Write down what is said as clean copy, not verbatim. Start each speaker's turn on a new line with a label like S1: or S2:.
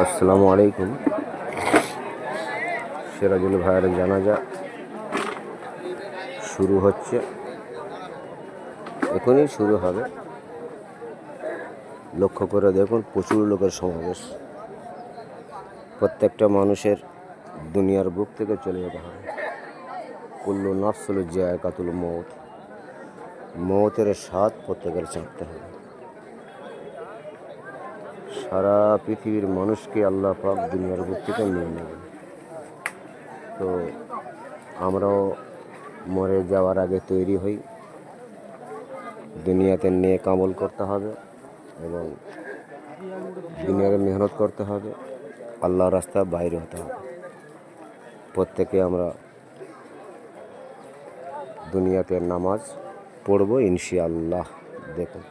S1: আসসালামু আলাইকুম। সিরাজুল ভাইয়ের জানাজা শুরু হচ্ছে, এখনই শুরু হবে। লক্ষ্য করে দেখুন, প্রচুর লোকের সমাবেশ। প্রত্যেকটা মানুষের দুনিয়ার বুক থেকে চলে যেতে হবে। কুল্লু নাফসুল যায়কাতুল মউত, মৌতের স্বাদ প্রত্যেকের চাপতে হবে। সারা পৃথিবীর মানুষকে আল্লাহ পাক দুনিয়ার বুক থেকে নিয়ে নেবেন। তো আমরাও মরে যাওয়ার আগে তৈরি হই। দুনিয়াতে নেক আমল করতে হবে এবং দুনিয়ার মেহনত করতে হবে, আল্লাহর রাস্তায় বাইরে হতে হবে। প্রত্যেকে আমরা দুনিয়াতে নামাজ পড়ব ইনশাআল্লাহ। দেখুন।